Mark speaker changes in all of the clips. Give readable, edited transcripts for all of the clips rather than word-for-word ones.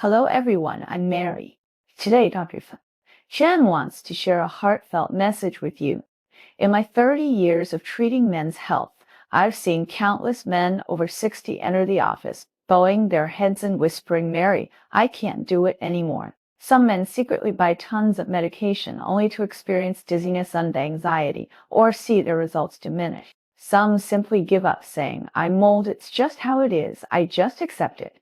Speaker 1: Hello everyone, I'm Mary. Today, Chen wants to share a heartfelt message with you. In my 30 years of treating men's health, I've seen countless men over 60 enter the office, bowing their heads and whispering, Mary, I can't do it anymore. Some men secretly buy tons of medication only to experience dizziness and anxiety or see their results diminish. Some simply give up saying, I'm mold, it's just how it is, I just accept it.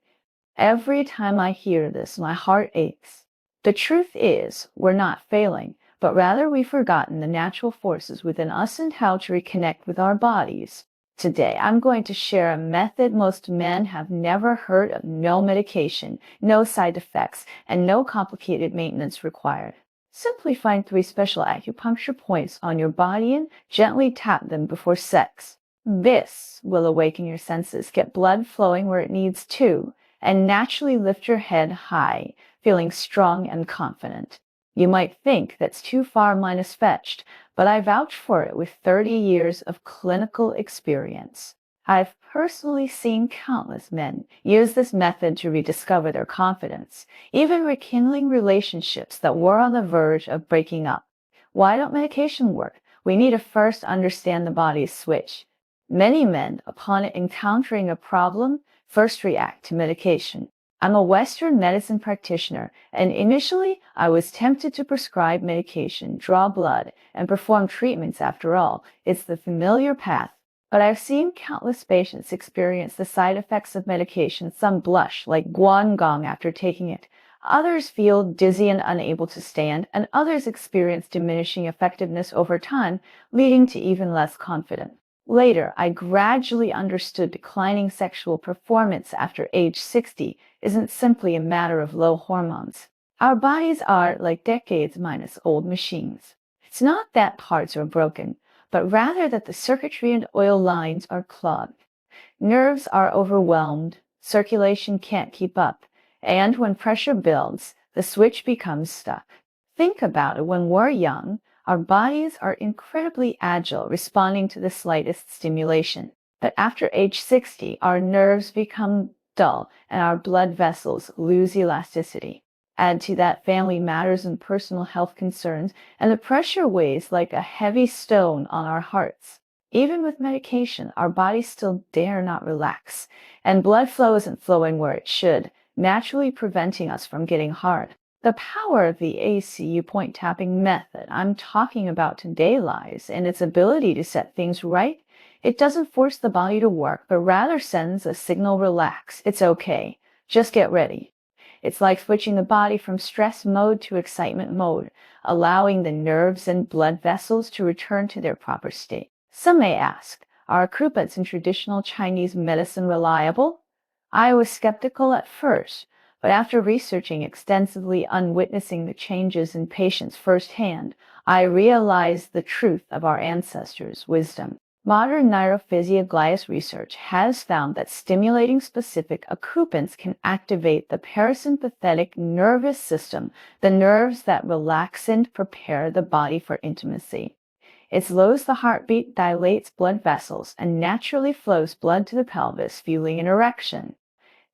Speaker 1: Every time I hear this, my heart aches. The truth is, we're not failing, but rather we've forgotten the natural forces within us and how to reconnect with our bodies. Today, I'm going to share a method most men have never heard of: no medication, no side effects, and no complicated maintenance required. Simply find 3 special acupuncture points on your body and gently tap them before sex. This will awaken your senses, get blood flowing where it needs to, and naturally lift your head high, feeling strong and confident. You might think that's too far minus fetched, but I vouch for it with 30 years of clinical experience. I've personally seen countless men use this method to rediscover their confidence, even rekindling relationships that were on the verge of breaking up. Why don't medication work? We need to first understand the body's switch. Many men, upon encountering a problem, first react to medication. I'm a Western medicine practitioner, and initially I was tempted to prescribe medication, draw blood, and perform treatments. After all, it's the familiar path. But I've seen countless patients experience the side effects of medication. Some blush like guangong after taking it. Others feel dizzy and unable to stand, and others experience diminishing effectiveness over time, leading to even less confidence. Later, I gradually understood declining sexual performance after age 60 isn't simply a matter of low hormones. Our bodies are like decades minus old machines. It's not that parts are broken, but rather that the circuitry and oil lines are clogged. Nerves are overwhelmed, circulation can't keep up, and when pressure builds, the switch becomes stuck. Think about it: when we're young, our bodies are incredibly agile, responding to the slightest stimulation. But after age 60, our nerves become dull and our blood vessels lose elasticity. Add to that family matters and personal health concerns, and the pressure weighs like a heavy stone on our hearts. Even with medication, our bodies still dare not relax, and blood flow isn't flowing where it should, naturally preventing us from getting hard. The power of the ACU point tapping method I'm talking about today lies in its ability to set things right. It doesn't force the body to work, but rather sends a signal: relax, it's okay, just get ready. It's like switching the body from stress mode to excitement mode, allowing the nerves and blood vessels to return to their proper state. Some may ask, are acupuncture in traditional Chinese medicine reliable? I was skeptical at first, but after researching extensively and witnessing the changes in patients firsthand, I realized the truth of our ancestors' wisdom. Modern neurophysiology research has found that stimulating specific acupuncture can activate the parasympathetic nervous system, the nerves that relax and prepare the body for intimacy. It slows the heartbeat, dilates blood vessels, and naturally flows blood to the pelvis, fueling an erection.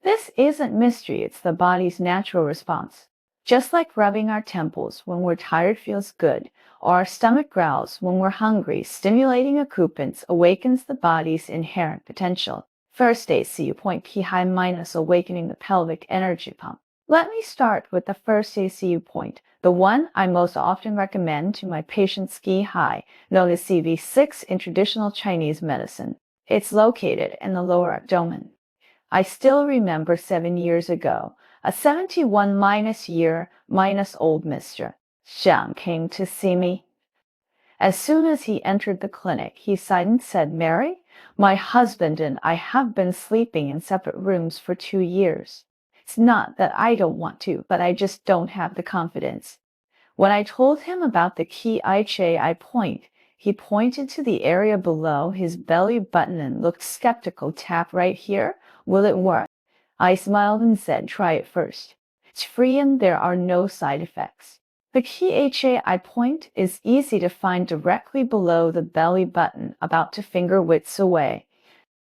Speaker 1: This isn't mystery, it's the body's natural response. Just like rubbing our temples when we're tired feels good, or our stomach growls when we're hungry, stimulating acupuncture awakens the body's inherent potential. First, ACU point P high minus awakening the pelvic energy pump. Let me start with the first ACU point, the one I most often recommend to my patients: Qi high, known as CV6 in traditional Chinese medicine. It's located in the lower abdomen. I still remember 7 years ago, a 71-year-old Mr. Chen came to see me. As soon as he entered the clinic, he sighed and said, Mary, my husband and I have been sleeping in separate rooms for 2 years. It's not that I don't want to, but I just don't have the confidence. When I told him about the key I point, he pointed to the area below his belly button and looked skeptical. Tap right here. Will it work? I smiled and said, try it first. It's free and there are no side effects. The key I point is easy to find directly below the belly button, about 2 finger widths away.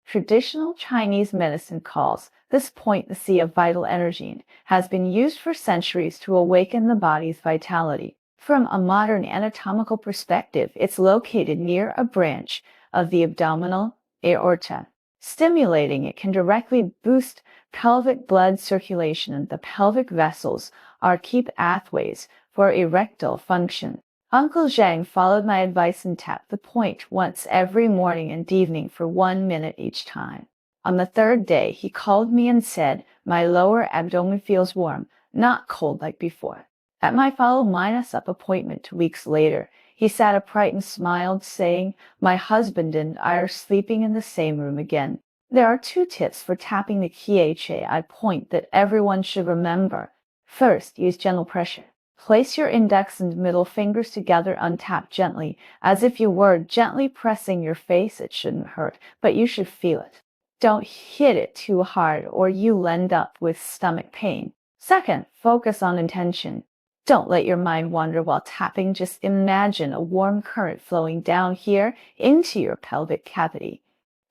Speaker 1: Traditional Chinese medicine calls this point the sea of vital energy and has been used for centuries to awaken the body's vitality. From a modern anatomical perspective, it's located near a branch of the abdominal aorta. Stimulating it can directly boost pelvic blood circulation, and the pelvic vessels are key pathways for erectile function. Uncle Zhang followed my advice and tapped the point once every morning and evening for 1 minute each time. On the third day, he called me and said, "My lower abdomen feels warm, not cold like before." At my follow-up appointment 2 weeks later, he sat upright and smiled, saying, "My husband and I are sleeping in the same room again." There are 2 tips for tapping the KHI point that everyone should remember. First, use gentle pressure. Place your index and middle fingers together and tap gently, as if you were gently pressing your face. It shouldn't hurt, but you should feel it. Don't hit it too hard or you'll end up with stomach pain. Second, focus on intention. Don't let your mind wander while tapping. Just imagine a warm current flowing down here into your pelvic cavity.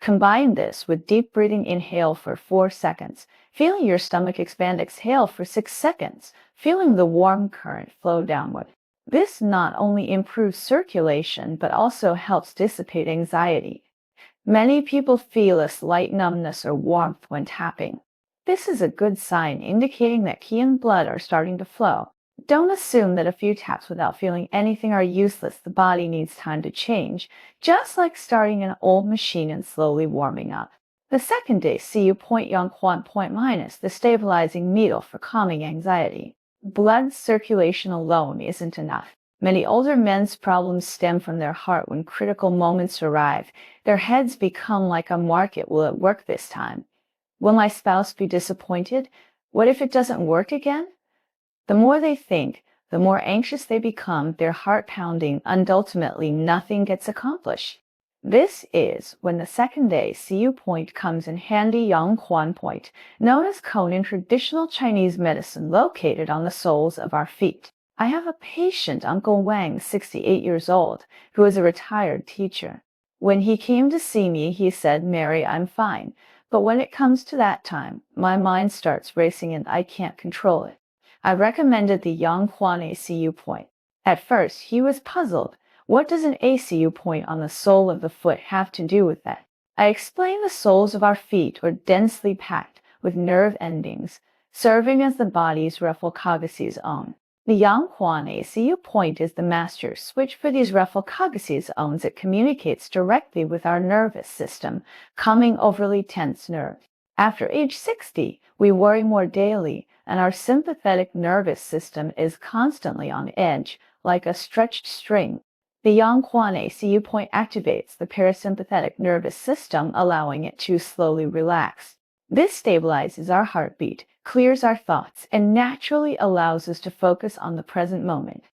Speaker 1: Combine this with deep breathing. Inhale for 4 seconds, feeling your stomach expand. Exhale for 6 seconds, feeling the warm current flow downward. This not only improves circulation but also helps dissipate anxiety. Many people feel a slight numbness or warmth when tapping. This is a good sign, indicating that qi and blood are starting to flow. Don't assume that a few taps without feeling anything are useless. The body needs time to change, just like starting an old machine and slowly warming up. The second day, CU point Yang Quan point minus, the stabilizing needle for calming anxiety. Blood circulation alone isn't enough. Many older men's problems stem from their heart. When critical moments arrive, their heads become like a market. Will it work this time? Will my spouse be disappointed? What if it doesn't work again? The more they think, the more anxious they become, their heart pounding, and ultimately nothing gets accomplished. This is when the second day CU point comes in handy. Yang Quan point, known as cone in traditional Chinese medicine, located on the soles of our feet. I have a patient, Uncle Wang, 68 years old, who is a retired teacher. When he came to see me, he said, "Mary, I'm fine, but when it comes to that time, my mind starts racing and I can't control it." I recommended the Yang Quan ACU point. At first, he was puzzled. What does an ACU point on the sole of the foot have to do with that? I explained the soles of our feet are densely packed with nerve endings, serving as the body's reflexes zone. The Yang Quan ACU point is the master switch for these reflexes zones. It communicates directly with our nervous system, calming overly tense nerves. After age 60, we worry more daily, and our sympathetic nervous system is constantly on edge, like a stretched string. The Yang Quan ACU point activates the parasympathetic nervous system, allowing it to slowly relax. This stabilizes our heartbeat, clears our thoughts, and naturally allows us to focus on the present moment.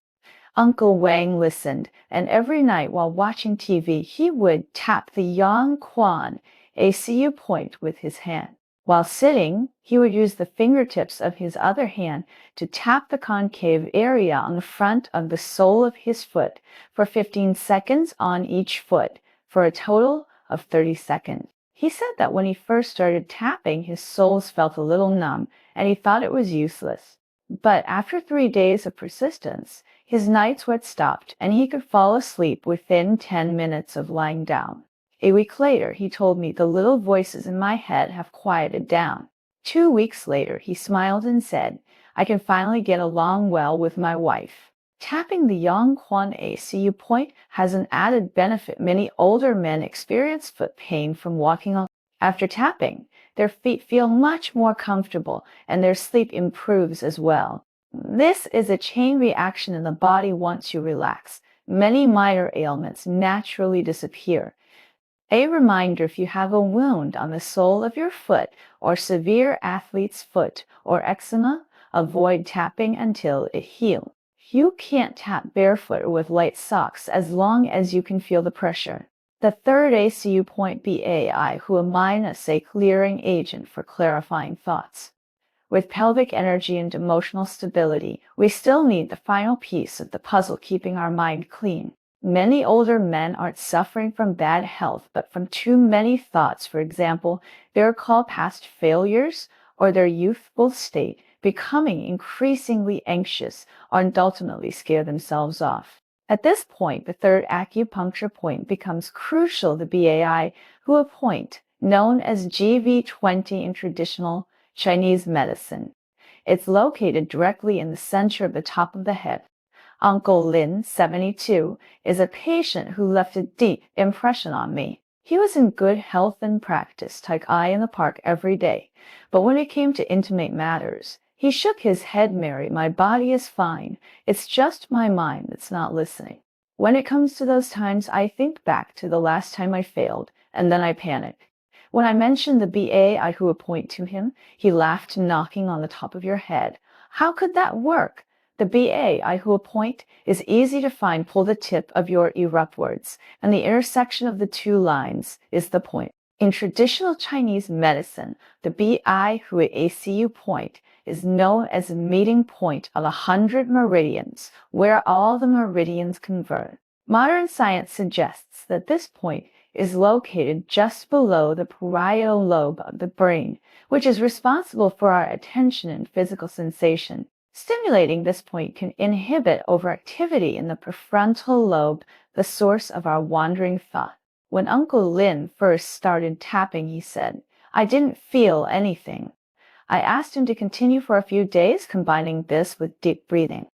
Speaker 1: Uncle Wang listened, and every night while watching TV, he would tap the Yang Quan ACU point with his hand. While sitting, he would use the fingertips of his other hand to tap the concave area on the front of the sole of his foot for 15 seconds on each foot, for a total of 30 seconds. He said that when he first started tapping, his soles felt a little numb, and he thought it was useless. But after 3 days of persistence, his night sweat stopped, and he could fall asleep within 10 minutes of lying down. A week later, he told me, "The little voices in my head have quieted down." 2 weeks later, he smiled and said, "I can finally get along well with my wife." Tapping the Yang Quan ACU point has an added benefit. Many older men experience foot pain from walking on. After tapping, their feet feel much more comfortable and their sleep improves as well. This is a chain reaction in the body. Once you relax, many minor ailments naturally disappear. A reminder: if you have a wound on the sole of your foot or severe athlete's foot or eczema, avoid tapping until it heals. You can't tap barefoot or with light socks as long as you can feel the pressure. The third ACU point BAI, who is a clearing agent for clarifying thoughts. With pelvic energy and emotional stability, we still need the final piece of the puzzle, keeping our mind clean. Many older men aren't suffering from bad health, but from too many thoughts. For example, they recall past failures or their youthful state, becoming increasingly anxious and ultimately scare themselves off. At this point, the third acupuncture point becomes crucial, the BAI Hua point, known as GV20 in traditional Chinese medicine. It's located directly in the center of the top of the head. Uncle Lin, 72, is a patient who left a deep impression on me. He was in good health and practiced Tai Chi in the park every day, but when it came to intimate matters, he shook his head. Mary, my body is fine. It's just my mind that's not listening. When it comes to those times, I think back to the last time I failed, and then I panic. When I mentioned the BA who point to him, he laughed, knocking on the top of your head. How could that work? The BA who point is easy to find. Pull the tip of your eruptwards, and the intersection of the two lines is the point. In traditional Chinese medicine, the BI who ACU point is known as a meeting point of 100 meridians, where all the meridians converge. Modern science suggests that this point is located just below the parietal lobe of the brain, which is responsible for our attention and physical sensation. Stimulating this point can inhibit overactivity in the prefrontal lobe, the source of our wandering thought. When Uncle Lin first started tapping, he said, "I didn't feel anything." I asked him to continue for a few days, combining this with deep breathing.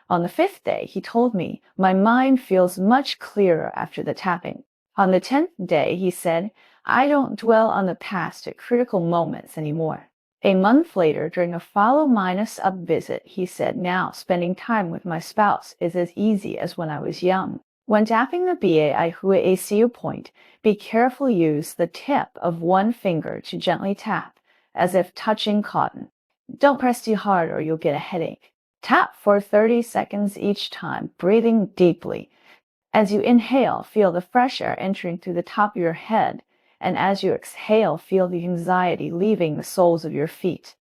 Speaker 1: On the 5th day, he told me, "My mind feels much clearer after the tapping." On the 10th day, he said, "I don't dwell on the past at critical moments anymore." A month later, during a follow-up visit, he said, "Now spending time with my spouse is as easy as when I was young." When tapping the BAI Hua ACU point, be careful. Use the tip of one finger to gently tap, as if touching cotton. Don't press too hard or you'll get a headache. Tap for 30 seconds each time, breathing deeply. As you inhale, feel the fresh air entering through the top of your head, and as you exhale, feel the anxiety leaving the soles of your feet.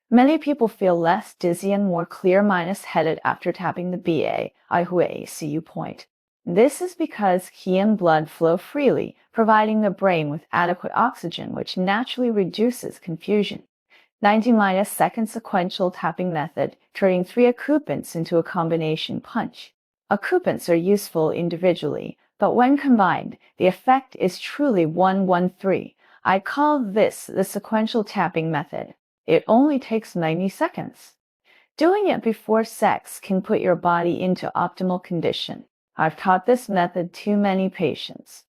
Speaker 1: Many people feel less dizzy and more clear-headed after tapping the BAI Hua ACU point. This is because qi and blood flow freely, providing the brain with adequate oxygen, which naturally reduces confusion. 90-second sequential tapping method, turning 3 acupunctures into a combination punch. Acupunctures are useful individually, but when combined, the effect is truly 1-1-3. I call this the sequential tapping method. It only takes 90 seconds. Doing it before sex can put your body into optimal condition. I've taught this method to many patients.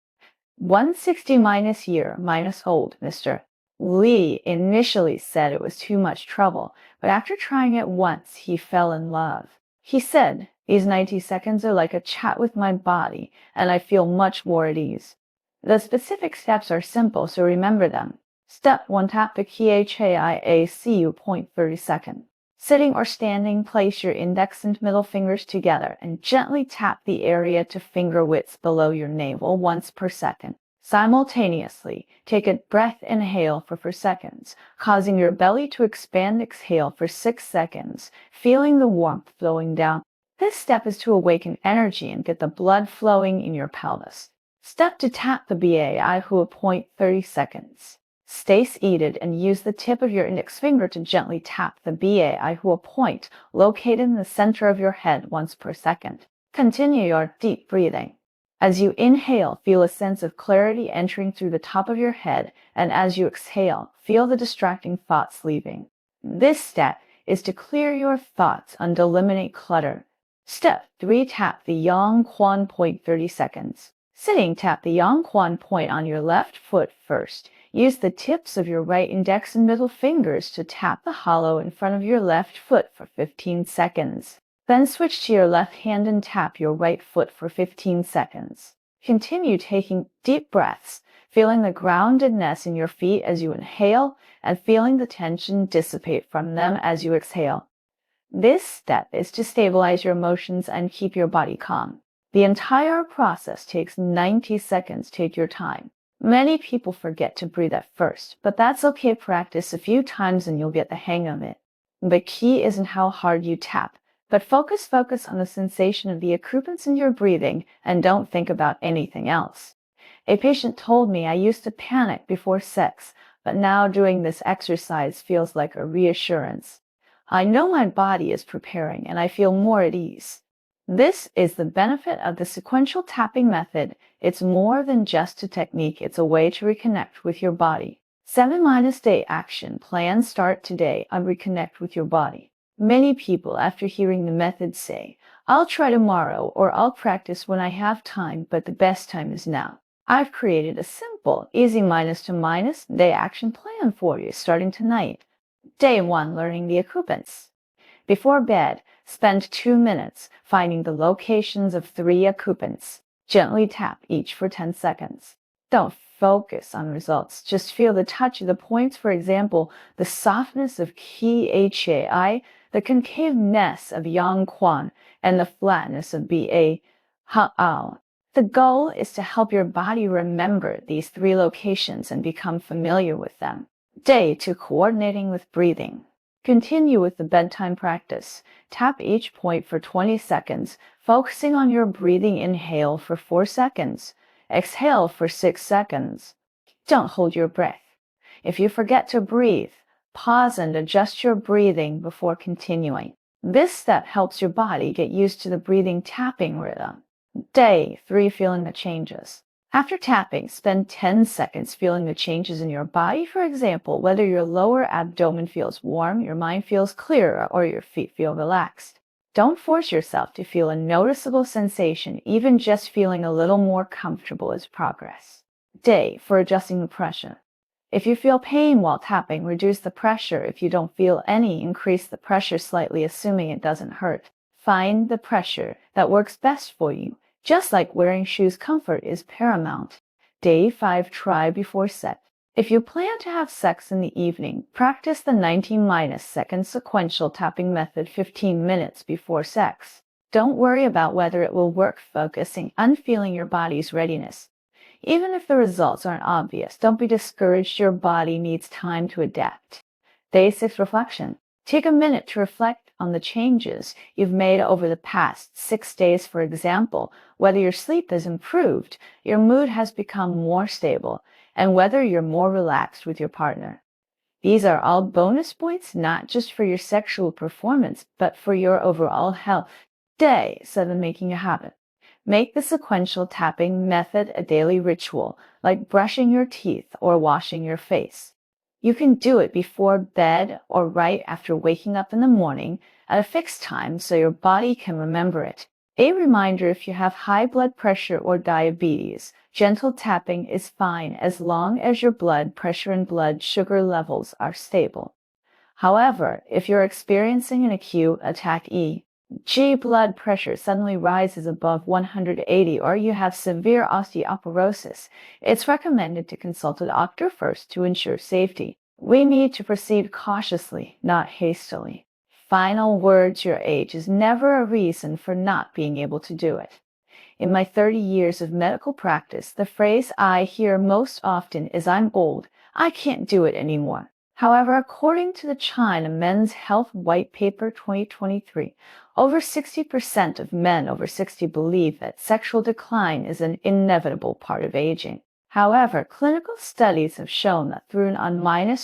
Speaker 1: 160-year-old Mr. Lee initially said it was too much trouble, but after trying it once, he fell in love. He said, "These 90 seconds are like a chat with my body, and I feel much more at ease." The specific steps are simple, so remember them. Step 1. Tap the HAIACU point 30 seconds. Sitting or standing, place your index and middle fingers together and gently tap the area to finger widths below your navel once per second. Simultaneously, take a breath, inhale for 4 seconds, causing your belly to expand. Exhale for 6 seconds, feeling the warmth flowing down. This step is to awaken energy and get the blood flowing in your pelvis. Step 2. Tap the BAI Hua point 30 seconds. Stay seated and use the tip of your index finger to gently tap the BAI Hua point located in the center of your head once per second. Continue your deep breathing. As you inhale, feel a sense of clarity entering through the top of your head, and as you exhale, feel the distracting thoughts leaving. This step is to clear your thoughts and eliminate clutter. Step 3. Tap the Yang Quan point 30 seconds. Sitting, tap the Yang Quan point on your left foot first. Use the tips of your right index and middle fingers to tap the hollow in front of your left foot for 15 seconds. Then switch to your left hand and tap your right foot for 15 seconds. Continue taking deep breaths, feeling the groundedness in your feet as you inhale and feeling the tension dissipate from them as you exhale. This step is to stabilize your emotions and keep your body calm. The entire process takes 90 seconds. Take your time. Many people forget to breathe at first, but that's okay. Practice a few times and you'll get the hang of it. The key isn't how hard you tap, But focus on the sensation of the acupuncture in your breathing and don't think about anything else. A patient told me I used to panic before sex, but now doing this exercise feels like a reassurance. I know my body is preparing and I feel more at ease. This is the benefit of the sequential tapping method. It's more than just a technique, it's a way to reconnect with your body. 7-day action plan. Start today on reconnect with your body. Many people, after hearing the method, say, I'll try tomorrow or I'll practice when I have time, but the best time is now. I've created a simple, easy day action plan for you starting tonight. Day 1, learning the acupuncture. Before bed, spend 2 minutes finding the locations of 3 acupunctures. Gently tap each for 10 seconds. Don't focus on results, just feel the touch of the points. For example, the softness of Qi Hai, the concaveness of Yang Quan, and the flatness of Ba Ha'ao. The goal is to help your body remember these 3 locations and become familiar with them. Day 2, coordinating with breathing. Continue with the bedtime practice. Tap each point for 20 seconds, focusing on your breathing. Inhale for 4 seconds. Exhale for 6 seconds. Don't hold your breath. If you forget to breathe, pause and adjust your breathing before continuing. This step helps your body get used to the breathing tapping rhythm. Day 3, feeling the changes. After tapping, spend 10 seconds feeling the changes in your body. For example, whether your lower abdomen feels warm, your mind feels clearer, or your feet feel relaxed. Don't force yourself to feel a noticeable sensation. Even just feeling a little more comfortable is progress. Day 4, adjusting the pressure. If you feel pain while tapping, reduce the pressure. If you don't feel any, increase the pressure slightly, assuming it doesn't hurt. Find the pressure that works best for you. Just like wearing shoes, comfort is paramount. Day 5, try before sex. If you plan to have sex in the evening, practice the 90-second sequential tapping method 15 minutes before sex. Don't worry about whether it will work, focusing on feeling your body's readiness. Even if the results aren't obvious, don't be discouraged. Your body needs time to adapt. Day 6, reflection. Take a minute to reflect on the changes you've made over the past 6 days. For example, whether your sleep has improved, your mood has become more stable, and whether you're more relaxed with your partner. These are all bonus points, not just for your sexual performance, but for your overall health. Day 7, making a habit. Make the sequential tapping method a daily ritual, like brushing your teeth or washing your face. You can do it before bed or right after waking up in the morning at a fixed time so your body can remember it. A reminder: if you have high blood pressure or diabetes, gentle tapping is fine as long as your blood pressure and blood sugar levels are stable. However, if you're experiencing an acute attack e.g. blood pressure suddenly rises above 180 or you have severe osteoporosis, it's recommended to consult a doctor first to ensure safety. We need to proceed cautiously, not hastily. Final words: your age is never a reason for not being able to do it. In my 30 years of medical practice, the phrase I hear most often is, I'm old, I can't do it anymore. However, according to the China Men's Health White Paper 2023, over 60% of men over 60 believe that sexual decline is an inevitable part of aging. However, clinical studies have shown that through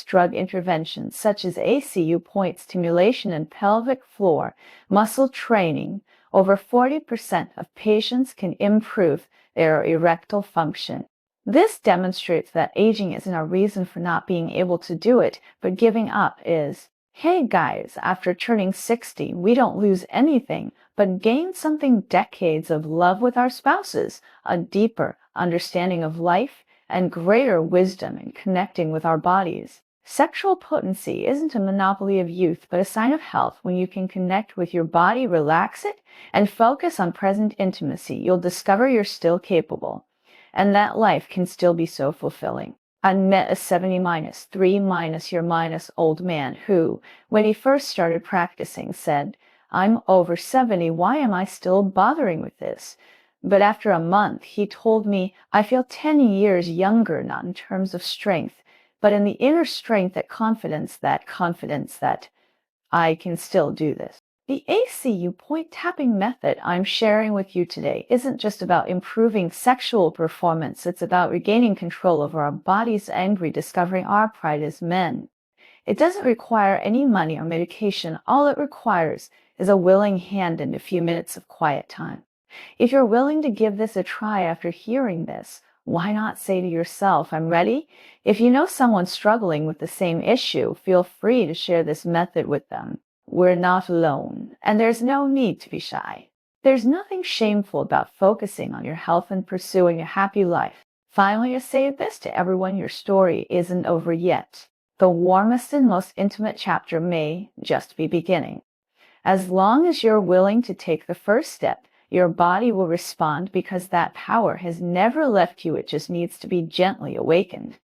Speaker 1: drug interventions such as ACU point stimulation and pelvic floor muscle training, over 40% of patients can improve their erectile function. This demonstrates that aging isn't a reason for not being able to do it, but giving up is. Hey guys, after turning 60, we don't lose anything, but gain something: decades of love with our spouses, a deeper understanding of life, and greater wisdom in connecting with our bodies. Sexual potency isn't a monopoly of youth, but a sign of health. When you can connect with your body, relax it, and focus on present intimacy, you'll discover you're still capable, and that life can still be so fulfilling. I met a 70-3-old man who, when he first started practicing, said, I'm over 70, why am I still bothering with this? But after a month, he told me, I feel 10 years younger, not in terms of strength, but in the inner strength, that confidence that I can still do this. The ACU point tapping method I'm sharing with you today isn't just about improving sexual performance, it's about regaining control over our bodies and rediscovering our pride as men. It doesn't require any money or medication. All it requires is a willing hand and a few minutes of quiet time. If you're willing to give this a try after hearing this, why not say to yourself, I'm ready? If you know someone struggling with the same issue, feel free to share this method with them. We're not alone, and there's no need to be shy. There's nothing shameful about focusing on your health and pursuing a happy life. Finally, I say this to everyone, your story isn't over yet. The warmest and most intimate chapter may just be beginning. As long as you're willing to take the first step, your body will respond because that power has never left you. It just needs to be gently awakened.